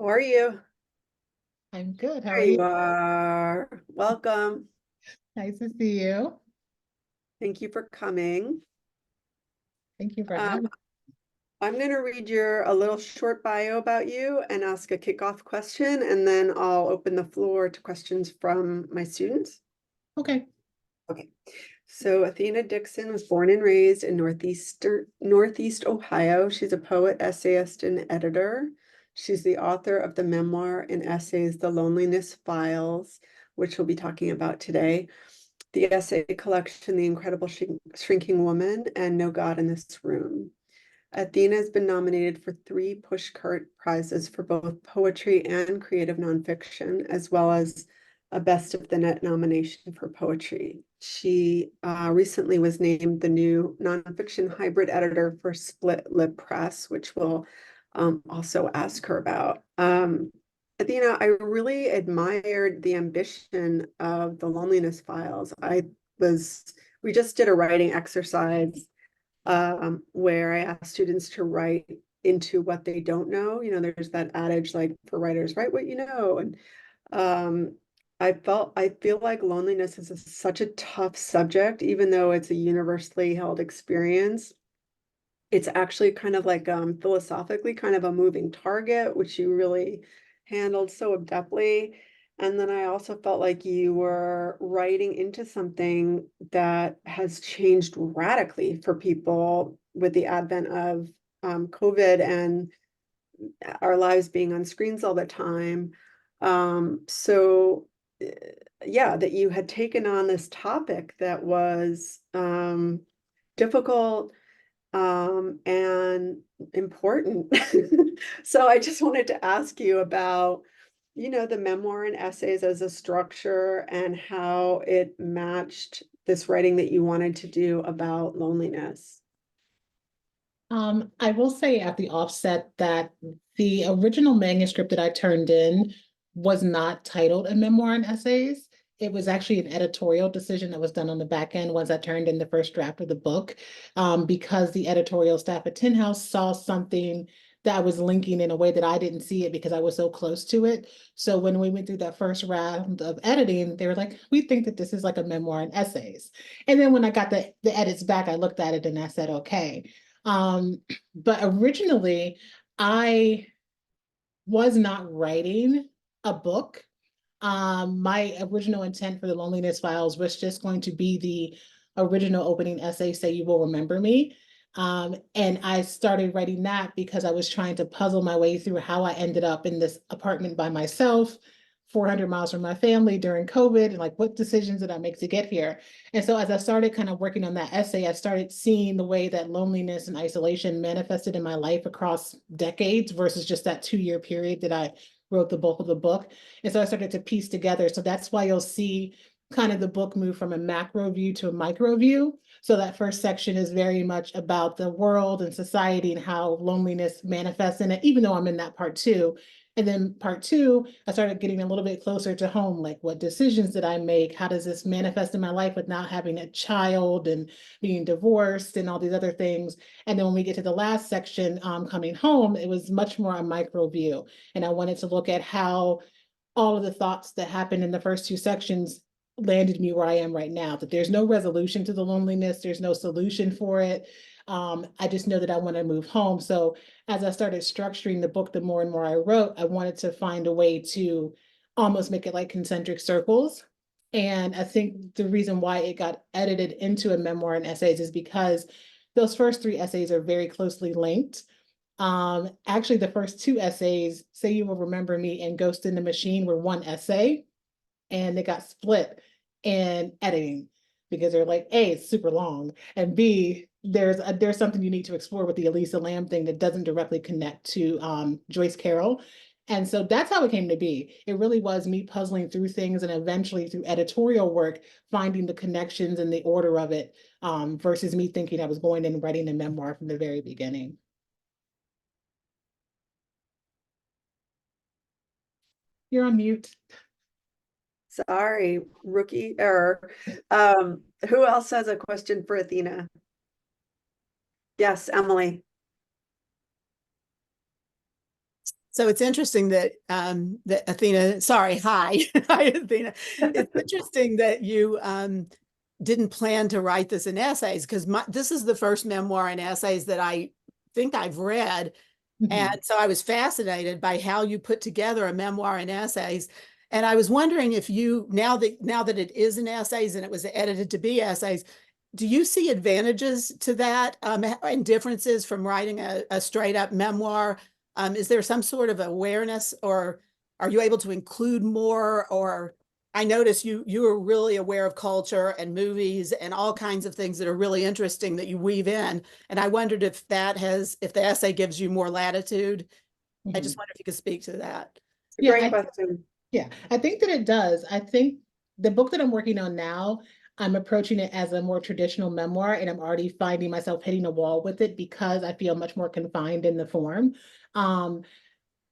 How are you? I'm good. How There are you? you are. Welcome. Nice to see you. Thank you for coming. Thank you for Um, having I'm going to read your a little short bio about you and ask a kickoff question, and then I'll open the floor to questions from my students. me. Okay. Okay. So Athena Dixon was born and raised in Northeast Ohio. She's a poet, essayist, and editor. She's the author of the memoir and essays, The Loneliness Files, which we'll be talking about today. The essay collection, The Incredible Shrinking Woman, and No God in This Room. Athena has been nominated for 3 Pushcart Prizes for both poetry and creative nonfiction, as well as a Best of the Net nomination for poetry. She recently was named the new nonfiction hybrid editor for Split Lip Press, which we'll also ask her about. Athena, I really admired the ambition of the Loneliness Files. We just did a writing exercise where I ask students to write into what they don't know. You know, there's that adage like for writers, write what you know. And um, I feel like loneliness is such a tough subject, even though it's a universally held experience. It's actually kind of like philosophically kind of a moving target, which you really handled so adeptly. And then I also felt like you were writing into something that has changed radically for people with the advent of COVID and our lives being on screens all the time. So, uh, yeah, that you had taken on this topic that was difficult and important. So I just wanted to ask you about, the memoir and essays as a structure and how it matched this writing that you wanted to do about loneliness. I will say at the offset that the original manuscript that I turned in was not titled a memoir and essays. It was actually an editorial decision that was done on the back end once I turned in the first draft of the book, because the editorial staff at Tin House saw something that I was linking in a way that I didn't see it because I was so close to it. So when we went through that first round of editing, they were like, "We think that this is like a memoir and essays." And then when I got the edits back, I looked at it and I said, "Okay." Um, but originally, I was not writing a book. My original intent for the Loneliness Files was just going to be the original opening essay, Say You Will Remember Me. And I started writing that because I was trying to puzzle my way through how I ended up in this apartment by myself, 400 miles from my family during COVID, and like what decisions did I make to get here? And so as I started kind of working on that essay, I started seeing the way that loneliness and isolation manifested in my life across decades versus just that 2 year period that I wrote the bulk of the book. And so I started to piece together. So that's why you'll see kind of the book move from a macro view to a micro view. So that first section is very much about the world and society and how loneliness manifests in it, even though I'm in that part too. And then part two, I started getting a little bit closer to home, like what decisions did I make? How does this manifest in my life with not having a child and being divorced and all these other things? And then when we get to the last section, coming home, it was much more a micro view. And I wanted to look at how all of the thoughts that happened in the first two sections landed me where I am right now, that there's no resolution to the loneliness, there's no solution for it. I just know that I want to move home. So as I started structuring the book, the more and more I wrote, I wanted to find a way to almost make it like concentric circles. And I think the reason why it got edited into a memoir and essays is because those first three essays are very closely linked. Actually, the first two essays, Say You Will Remember Me and Ghost in the Machine, were one essay, and they got split in editing because they're like, A, it's super long, and B, there's something you need to explore with the Elisa Lamb thing that doesn't directly connect to Joyce Carol. And so that's how it came to be. It really was me puzzling through things and eventually through editorial work, finding the connections and the order of it, versus me thinking I was going in and writing a memoir from the very beginning. You're on mute. Sorry, rookie error. Who else has a question for Athena? Yes, Emily. So it's interesting that that Athena, sorry, hi, hi Athena. It's interesting that you didn't plan to write this in essays, because this is the first memoir in essays that I think I've read. And so I was fascinated by how you put together a memoir in essays. And I was wondering if you, now that it is in essays and it was edited to be essays, do you see advantages to that, and differences from writing a straight up memoir? Is there some sort of awareness, or are you able to include more? Or I notice you are really aware of culture and movies and all kinds of things that are really interesting that you weave in. And I wondered if if the essay gives you more latitude. I just wonder if you could speak to that. It's a Yeah, great question. yeah, I think that it does. I think the book that I'm working on now, I'm approaching it as a more traditional memoir, and I'm already finding myself hitting a wall with it because I feel much more confined in the form. Um,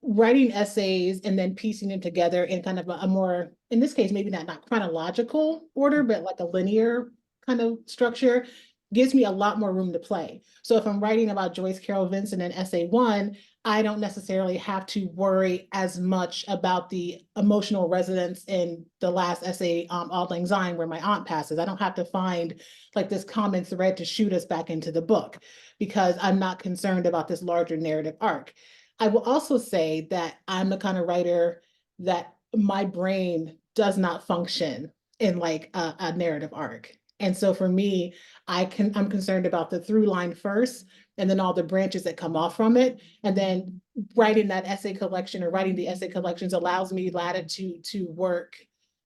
Writing essays and then piecing them together in kind of a more, in this case, maybe not chronological order, but like a linear kind of structure, gives me a lot more room to play. So if I'm writing about Joyce Carol Vincent in essay one, I don't necessarily have to worry as much about the emotional resonance in the last essay, Auld Lang Syne, where my aunt passes. I don't have to find like this common thread to shoot us back into the book, because I'm not concerned about this larger narrative arc. I will also say that I'm the kind of writer that my brain does not function in like a narrative arc. And so for me, I'm concerned about the through line first, and then all the branches that come off from it. And then writing that essay collection, or writing the essay collections, allows me latitude to work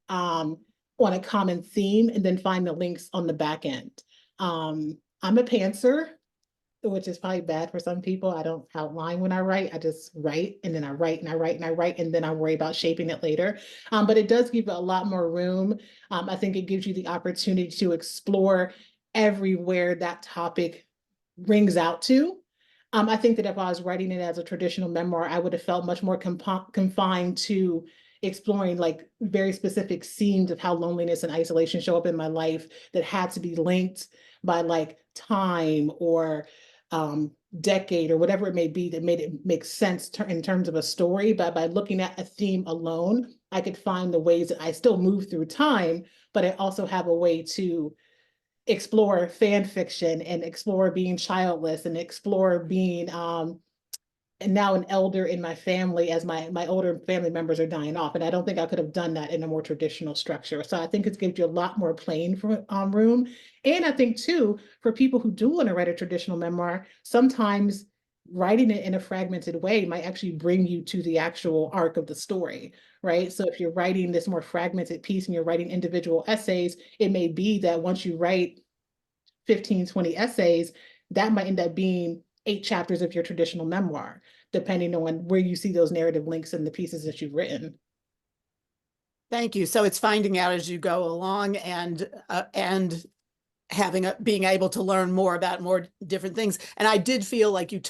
on a common theme and then find the links on the back end. I'm a pantser, which is probably bad for some people. I don't outline when I write. I just write, and then I write and I write and I write, and then I worry about shaping it later. But it does give it a lot more room. I think it gives you the opportunity to explore everywhere that topic rings out to. I think that if I was writing it as a traditional memoir, I would have felt much more confined to exploring like very specific scenes of how loneliness and isolation show up in my life, that had to be linked by like time or decade or whatever it may be, that made it make sense in terms of a story. But by looking at a theme alone, I could find the ways that I still move through time, but I also have a way to explore fan fiction and explore being childless and explore being and now an elder in my family as my older family members are dying off. And I don't think I could have done that in a more traditional structure. So I think it gives you a lot more playing room. And I think too, for people who do want to write a traditional memoir, sometimes writing it in a fragmented way might actually bring you to the actual arc of the story, right? So if you're writing this more fragmented piece and you're writing individual essays, it may be that once you write 15, 20 essays, that might end up being 8 chapters of your traditional memoir, depending on where you see those narrative links in the pieces that you've written. Thank you. So it's finding out as you go along, and being able to learn more about more different things. And I did feel like you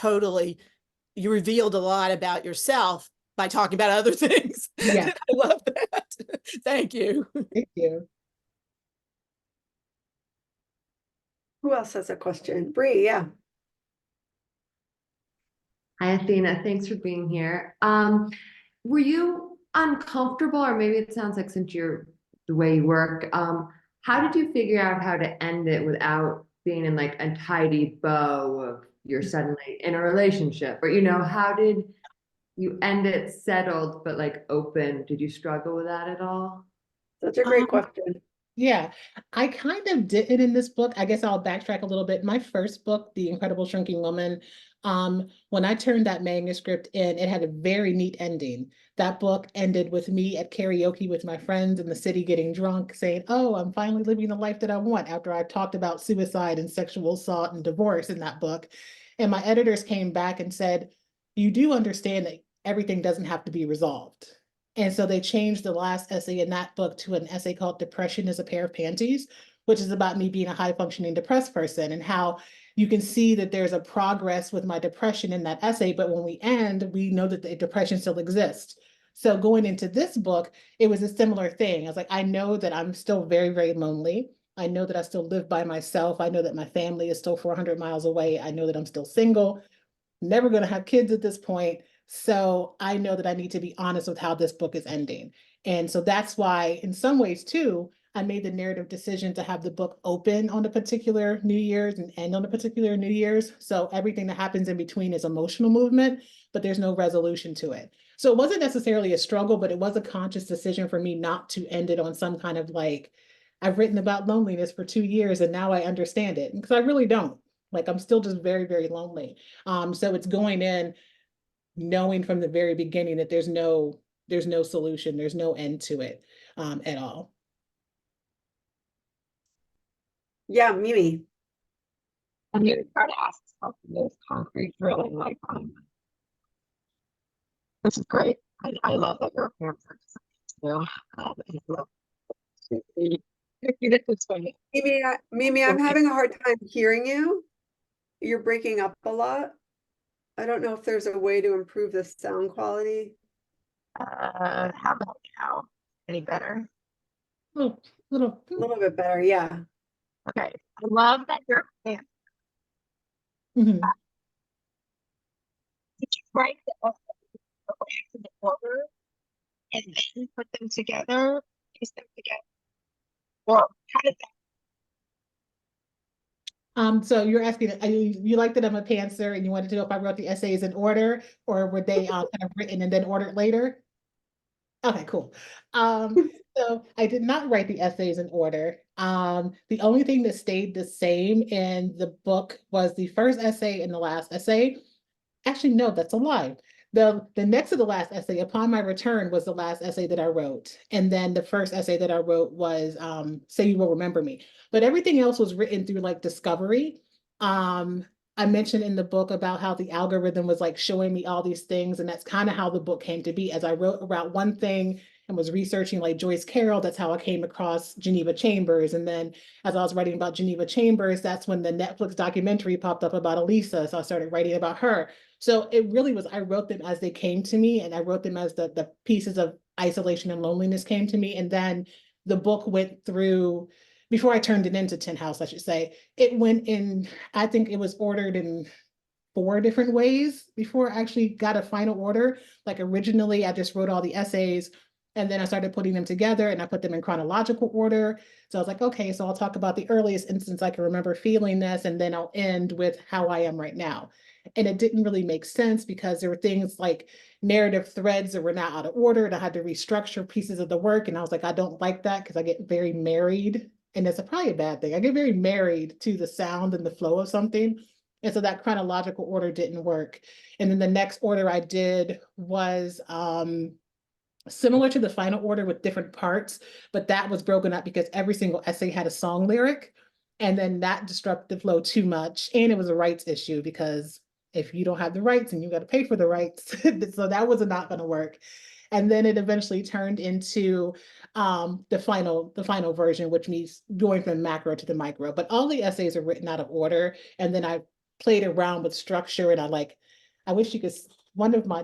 revealed a lot about yourself by talking about other things. Yeah. I love that. Thank you. Thank you. Who else has a question? Bree, yeah. Hi, Athena. Thanks for being here. Were you uncomfortable, or maybe it sounds like since you're the way you work, how did you figure out how to end it without being in like a tidy bow of you're suddenly in a relationship? Or, how did you end it settled but like open? Did you struggle with that at all? Such a great Um, question. Yeah, I kind of did it in this book. I guess I'll backtrack a little bit. My first book, The Incredible Shrinking Woman, when I turned that manuscript in, it had a very neat ending. That book ended with me at karaoke with my friends in the city getting drunk, saying, "Oh, I'm finally living the life that I want," after I talked about suicide and sexual assault and divorce in that book. And my editors came back and said, "You do understand that everything doesn't have to be resolved." And so they changed the last essay in that book to an essay called Depression is a Pair of Panties, which is about me being a high functioning depressed person, and how you can see that there's a progress with my depression in that essay. But when we end, we know that the depression still exists. So going into this book, it was a similar thing. I was like, I know that I'm still very, very lonely. I know that I still live by myself. I know that my family is still 400 miles away. I know that I'm still single, never going to have kids at this point. So I know that I need to be honest with how this book is ending. And so that's why, in some ways, too, I made the narrative decision to have the book open on a particular New Year's and end on a particular New Year's. So everything that happens in between is emotional movement, but there's no resolution to it. So it wasn't necessarily a struggle, but it was a conscious decision for me not to end it on some kind of like, I've written about loneliness for 2 years and now I understand it. Because I really don't. Like I'm still just very, very lonely. So it's going in knowing from the very beginning that there's no solution, there's no end to it at all. Yeah, Mimi. I'm gonna try to ask something that's concrete, really like, this is great. I love that you're a parent. You know, I love it this way. Mimi, I'm having a hard time hearing you. You're breaking up a lot. I don't know if there's a way to improve the sound quality. How about now? Any better? Little. A little bit better, yeah. Okay. I love that you're a parent. Mhm. Did you write the order and then put them together, piece them together? Or how did So you're asking, you like that I'm a pantser and you wanted to know if I wrote the essays in order or were they kind of written and then ordered later? Okay, cool. So I did not write the essays in order. The only thing that stayed the same in the book was the first essay and the last essay. Actually, no, that's a lie. The next to the last essay, upon my return, was the last essay that I wrote. And then the first essay that I wrote was Say You Will Remember Me. But everything else was written through like discovery. I mentioned in the book about how the algorithm was like showing me all these things. And that's kind of how the book came to be. As I wrote about one thing and was researching like Joyce Carol, that's how I came across Geneva Chambers. And then as I was writing about Geneva Chambers, that's when the Netflix documentary popped up about Elisa. So I started writing about her. So it really was, I wrote them as they came to me, and I wrote them as the pieces of isolation and loneliness came to me. And then the book went through, before I turned it into Tin House, I should say, it went in, I think it was ordered in 4 different ways before I actually got a final order. Like originally, I just wrote all the essays and then I started putting them together and I put them in chronological order. So I was like, okay, so I'll talk about the earliest instance I can remember feeling this, and then I'll end with how I am right now. And it didn't really make sense because there were things like narrative threads that were not out of order and I had to restructure pieces of the work. And I was like, I don't like that because I get very married. And that's probably a bad thing. I get very married to the sound and the flow of something. And so that chronological order didn't work. And then the next order I did was similar to the final order with different parts, but that was broken up because every single essay had a song lyric. And then that disrupted the flow too much. And it was a rights issue because if you don't have the rights and you got to pay for the rights, so that was not going to work. And then it eventually turned into the final version, which means going from macro to the micro. But all the essays are written out of order. And then I played around with structure and I wish you could,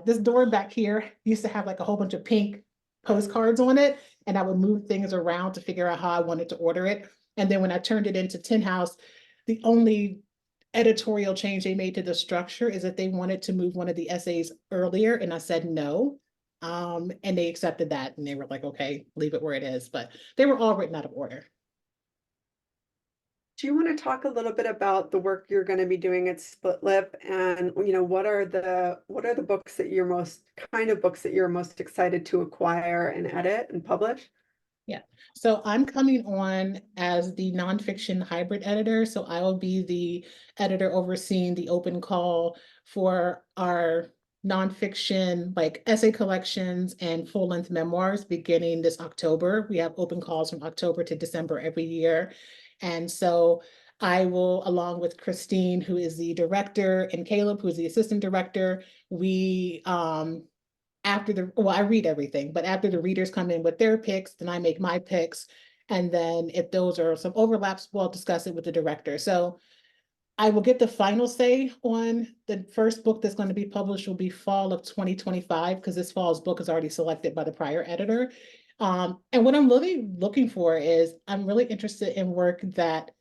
this door back here used to have like a whole bunch of pink postcards on it. And I would move things around to figure out how I wanted to order it. And then when I turned it into Tin House, the only editorial change they made to the structure is that they wanted to move one of the essays earlier. And I said no. And they accepted that and they were like, okay, leave it where it is. But they were all written out of order. Do you want to talk a little bit about the work you're going to be doing at Split Lip, and what are the books that you're most excited to acquire and edit and publish? Yeah, so I'm coming on as the nonfiction hybrid editor. So I will be the editor overseeing the open call for our nonfiction, like essay collections and full-length memoirs beginning this October. We have open calls from October to December every year. And so I will, along with Christine, who is the director, and Caleb, who is the assistant director, we I read everything, but after the readers come in with their picks, then I make my picks. And then if those are some overlaps, we'll discuss it with the director. So I will get the final say on the first book that's going to be published will be fall of 2025, because this fall's book is already selected by the prior editor. And what I'm really looking for is I'm really interested in work that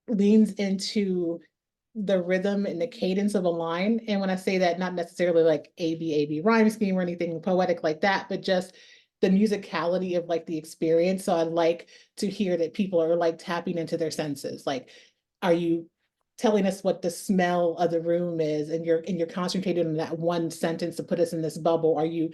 leans into the rhythm and the cadence of a line. And when I say that, not necessarily like A B rhyme scheme or anything poetic like that, but just the musicality of like the experience. So I like to hear that people are like tapping into their senses. Like, are you telling us what the smell of the room is, and you're concentrated on that one sentence to put us in this bubble? Are you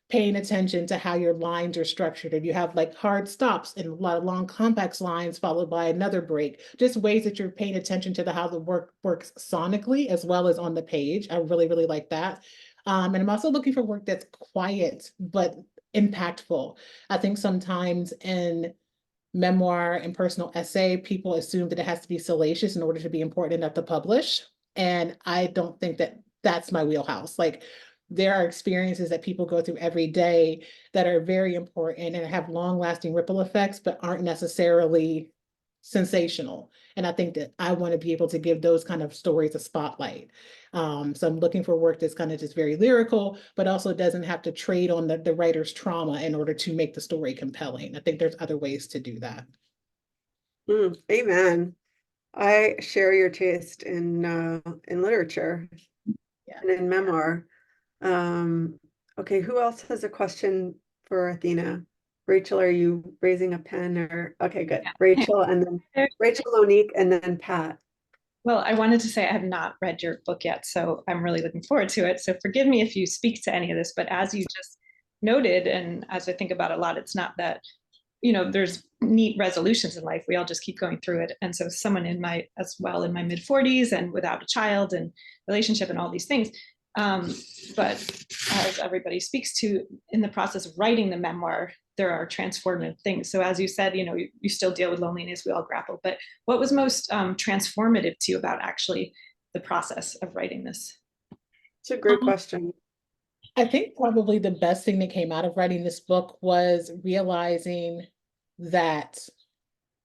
paying attention to how your lines are structured? If you have like hard stops and a lot of long complex lines followed by another break, just ways that you're paying attention to how the work works sonically as well as on the page. I really, really like that. And I'm also looking for work that's quiet but impactful. I think sometimes in memoir and personal essay, people assume that it has to be salacious in order to be important enough to publish. And I don't think that that's my wheelhouse. Like, there are experiences that people go through every day that are very important and have long lasting ripple effects, but aren't necessarily sensational. And I think that I want to be able to give those kind of stories a spotlight. So I'm looking for work that's kind of just very lyrical, but also doesn't have to trade on the writer's trauma in order to make the story compelling. I think there's other ways to do that. Amen. I share your taste in literature Yeah. and in memoir. Okay, who else has a question for Athena? Rachel, are you raising a pen or okay, good. Yeah. Rachel and then Rachel, Monique, and then Pat. Well, I wanted to say I have not read your book yet, so I'm really looking forward to it. So forgive me if you speak to any of this, but as you just noted, and as I think about it a lot, it's not that, there's neat resolutions in life. We all just keep going through it. And so someone in my mid 40s and without a child and relationship and all these things. But as everybody speaks to, in the process of writing the memoir, there are transformative things. So as you said, you still deal with loneliness, we all grapple, but what was most transformative to you about actually the process of writing this? It's a great question. I think probably the best thing that came out of writing this book was realizing that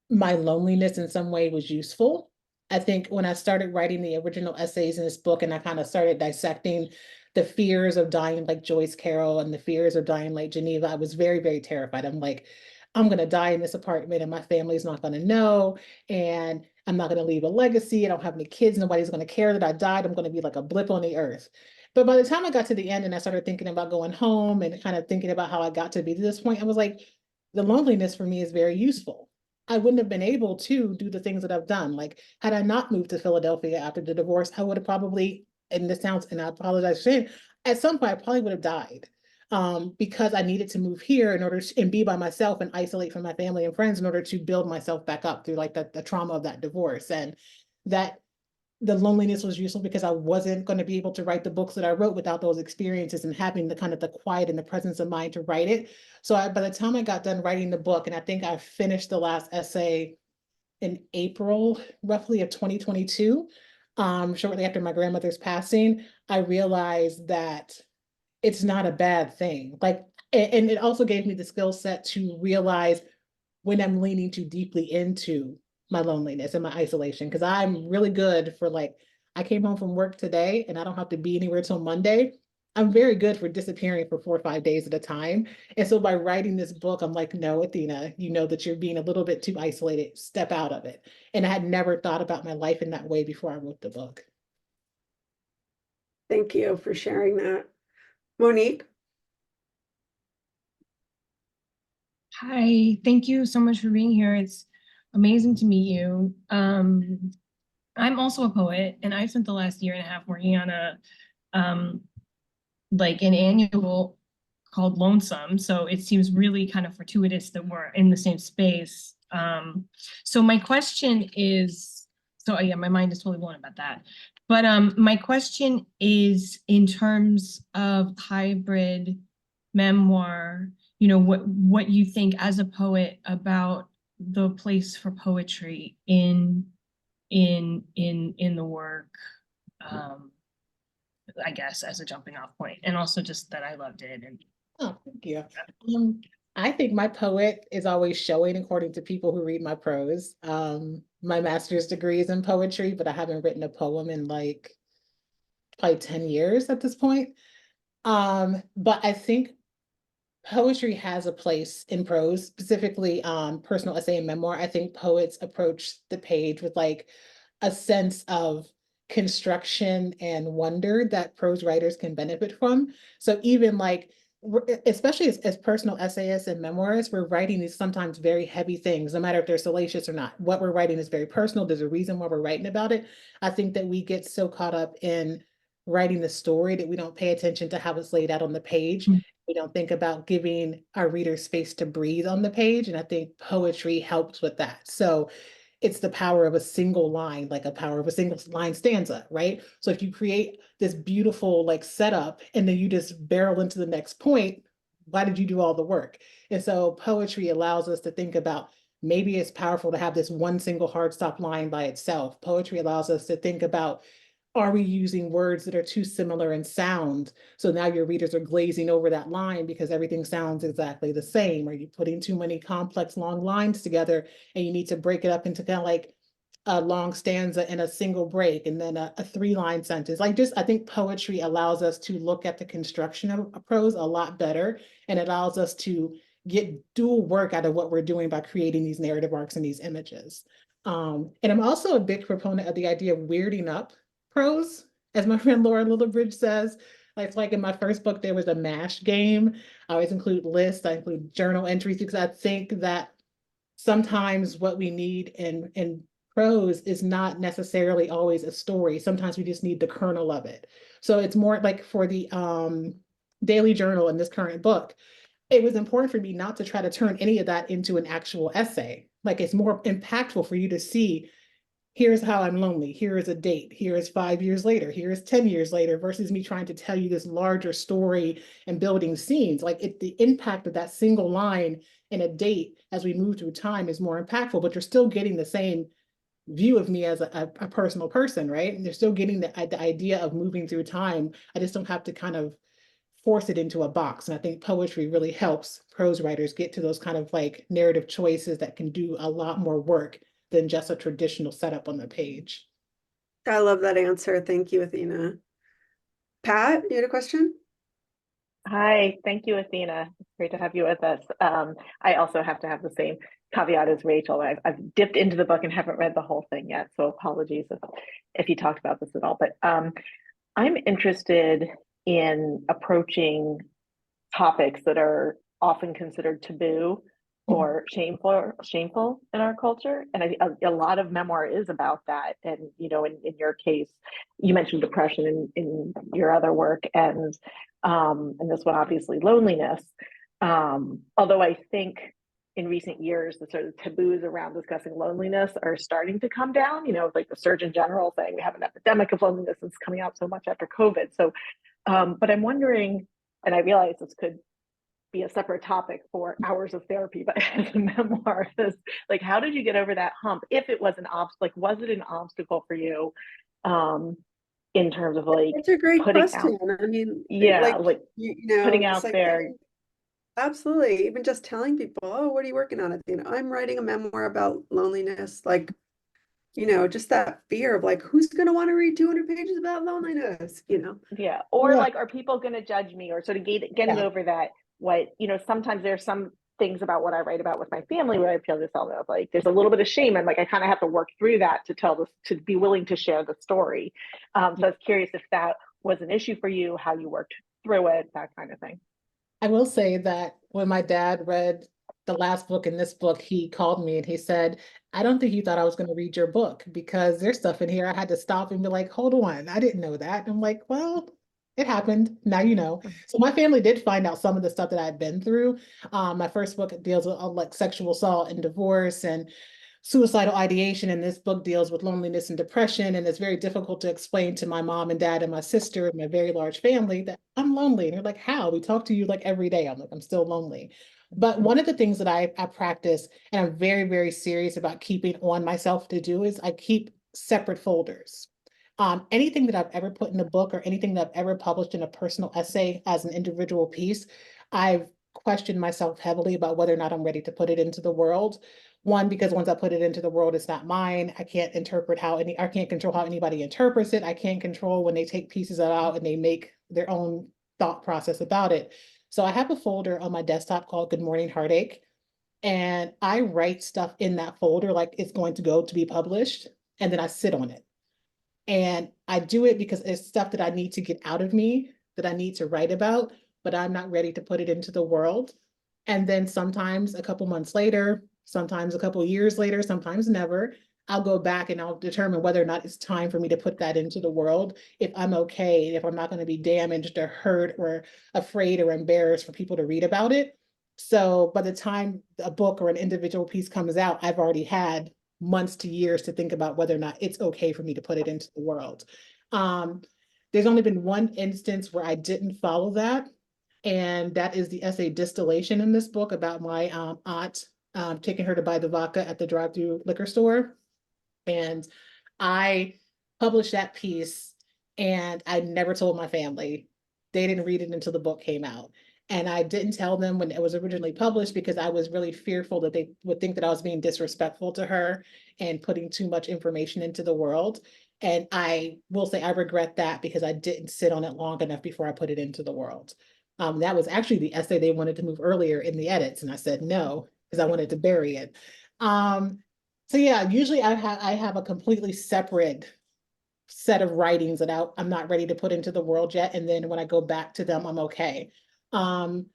my loneliness in some way was useful. I think when I started writing the original essays in this book and I kind of started dissecting the fears of dying like Joyce Carol and the fears of dying like Geneva, I was very, very terrified. I'm like, I'm going to die in this apartment and my family's not going to know. And I'm not going to leave a legacy. I don't have any kids. Nobody's going to care that I died. I'm going to be like a blip on the earth. But by the time I got to the end and I started thinking about going home and kind of thinking about how I got to be to this point, I was like, the loneliness for me is very useful. I wouldn't have been able to do the things that I've done. Like, had I not moved to Philadelphia after the divorce, I would have probably, and this sounds, and I apologize for saying, at some point, I probably would have died. Because I needed to move here in order to and be by myself and isolate from my family and friends in order to build myself back up through like the trauma of that divorce. And that the loneliness was useful because I wasn't going to be able to write the books that I wrote without those experiences and having the kind of the quiet and the presence of mind to write it. So by the time I got done writing the book, and I think I finished the last essay in April, roughly of 2022, shortly after my grandmother's passing, I realized that it's not a bad thing. Like, and it also gave me the skill set to realize when I'm leaning too deeply into my loneliness and my isolation. Cause I'm really good for like, I came home from work today and I don't have to be anywhere till Monday. I'm very good for disappearing for 4 or 5 days at a time. And so by writing this book, I'm like, no, Athena, you know that you're being a little bit too isolated, step out of it. And I had never thought about my life in that way before I wrote the book. Thank you for sharing that. Monique? Hi, thank you so much for being here. It's amazing to meet you. I'm also a poet, and I spent the last year and a half working on like an annual called Lonesome. So it seems really kind of fortuitous that we're in the same space. So my question is, so yeah, my mind is totally blown about that. But my question is in terms of hybrid memoir, what you think as a poet about the place for poetry in the work, I guess, as a jumping off point, and also just that I loved it. And Oh, thank you. I think my poet is always showing according to people who read my prose. My master's degree is in poetry, but I haven't written a poem in like probably 10 years at this point. But I think poetry has a place in prose, specifically personal essay and memoir. I think poets approach the page with like a sense of construction and wonder that prose writers can benefit from. So even like, especially as personal essayists and memoirists, we're writing these sometimes very heavy things, no matter if they're salacious or not. What we're writing is very personal. There's a reason why we're writing about it. I think that we get so caught up in writing the story that we don't pay attention to how it's laid out on the page. We don't think about giving our readers space to breathe on the page. And I think poetry helps with that. So it's the power of a single line, like a power of a single line stanza, right? So if you create this beautiful like setup and then you just barrel into the next point, why did you do all the work? And so poetry allows us to think about, maybe it's powerful to have this one single hard stop line by itself. Poetry allows us to think about, are we using words that are too similar in sound? So now your readers are glazing over that line because everything sounds exactly the same. Are you putting too many complex long lines together and you need to break it up into kind of like a long stanza and a single break and then a 3-line sentence? Like, just, I think poetry allows us to look at the construction of a prose a lot better, and it allows us to get dual work out of what we're doing by creating these narrative arcs and these images. And I'm also a big proponent of the idea of weirding up prose, as my friend Laura Lillibridge says. Like in my first book, there was a MASH game. I always include lists, I include journal entries, because I think that sometimes what we need in prose is not necessarily always a story. Sometimes we just need the kernel of it. So it's more like for the daily journal in this current book, it was important for me not to try to turn any of that into an actual essay. Like, it's more impactful for you to see, here's how I'm lonely, here is a date, here is 5 years later, here is 10 years later, versus me trying to tell you this larger story and building scenes. Like, the impact of that single line in a date as we move through time is more impactful, but you're still getting the same view of me as a personal person, right? And they're still getting the idea of moving through time. I just don't have to kind of force it into a box. And I think poetry really helps prose writers get to those kind of like narrative choices that can do a lot more work than just a traditional setup on the page. I love that answer. Thank you, Athena. Pat, you had a question? Hi, thank you, Athena. It's great to have you with us. I also have to have the same caveat as Rachel. I've dipped into the book and haven't read the whole thing yet, so apologies if you talked about this at all. But I'm interested in approaching topics that are often considered taboo or shameful in our culture. And a lot of memoir is about that. And, you know, in your case, you mentioned depression in your other work, and this one, obviously, loneliness. Although I think in recent years, the sort of taboos around discussing loneliness are starting to come down, you know, like the Surgeon General saying we have an epidemic of loneliness that's coming out so much after COVID. So, but I'm wondering, and I realize this could be a separate topic for hours of therapy, but as a memoirist, like, how did you get over that hump? If it was an obstacle, like, was it an obstacle for you, in terms of like It's a great putting question. out, I mean, yeah, like, you know, putting it's out like there, absolutely. Even just telling people, oh, what are you working on? You know, I'm writing a memoir about loneliness. Like, you know, just that fear of like, who's going to want to read 200 pages about loneliness, you know? yeah, or Yeah. like, are people going to judge me, or sort of getting Yeah. over that? What, you know, sometimes there's some things about what I write about with my family where I feel this all of like there's a little bit of shame, and like I kind of have to work through that to tell this, to be willing to share the story. So I was curious if that was an issue for you, how you worked through it, that kind of thing. I will say that when my dad read the last book in this book, he called me and he said, I don't think you thought I was going to read your book because there's stuff in here. I had to stop and be like, hold on, I didn't know that. And I'm like, well, it happened. Now you know. So my family did find out some of the stuff that I'd been through. My first book deals with like sexual assault and divorce and suicidal ideation, and this book deals with loneliness and depression. And it's very difficult to explain to my mom and dad and my sister and my very large family that I'm lonely. And they're like, how? We talk to you like every day. I'm like, I'm still lonely. But one of the things that I practice, and I'm very, very serious about keeping on myself to do, is I keep separate folders. Anything that I've ever put in a book or anything that I've ever published in a personal essay as an individual piece, I've questioned myself heavily about whether or not I'm ready to put it into the world. One, because once I put it into the world, it's not mine. I can't I can't control how anybody interprets it. I can't control when they take pieces out and they make their own thought process about it. So I have a folder on my desktop called Good Morning Heartache. And I write stuff in that folder like it's going to go to be published. And then I sit on it. And I do it because it's stuff that I need to get out of me, that I need to write about, but I'm not ready to put it into the world. And then sometimes a couple months later, sometimes a couple years later, sometimes never, I'll go back and I'll determine whether or not it's time for me to put that into the world. If I'm okay, if I'm not going to be damaged or hurt or afraid or embarrassed for people to read about it. So by the time a book or an individual piece comes out, I've already had months to years to think about whether or not it's okay for me to put it into the world. There's only been one instance where I didn't follow that, and that is the essay Distillation in this book about my aunt taking her to buy the vodka at the drive-through liquor store. And I published that piece and I never told my family. They didn't read it until the book came out. And I didn't tell them when it was originally published because I was really fearful that they would think that I was being disrespectful to her and putting too much information into the world. And I will say I regret that because I didn't sit on it long enough before I put it into the world. That was actually the essay they wanted to move earlier in the edits, and I said no because I wanted to bury it. So yeah, usually I have a completely separate set of writings that I'm not ready to put into the world yet, and then when I go back to them, I'm okay. An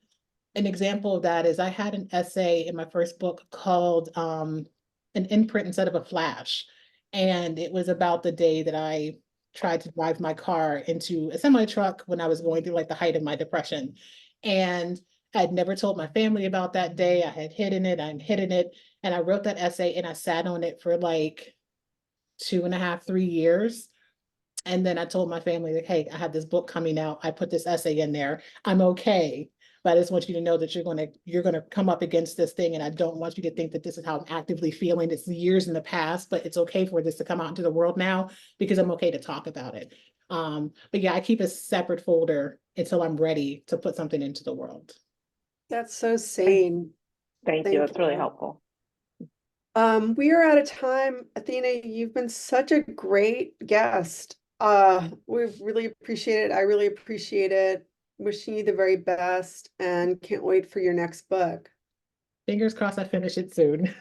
example of that is I had an essay in my first book called An Imprint Instead of a Flash, and it was about the day that I tried to drive my car into a semi truck when I was going through like the height of my depression, and I'd never told my family about that day. I had hidden it, and I wrote that essay and I sat on it for like 2.5, 3 years. And then I told my family, like, hey, I have this book coming out. I put this essay in there. I'm okay. But I just want you to know that you're gonna come up against this thing. And I don't want you to think that this is how I'm actively feeling. It's years in the past, but it's okay for this to come out into the world now because I'm okay to talk about it. But yeah, I keep a separate folder until I'm ready to put something into the world. That's so sane. Thank you. That's really helpful. We are out of time. Athena, you've been such a great guest. We've really appreciated it. I really appreciate it. Wishing you the very best and can't wait for your next book. Fingers crossed I finish it soon.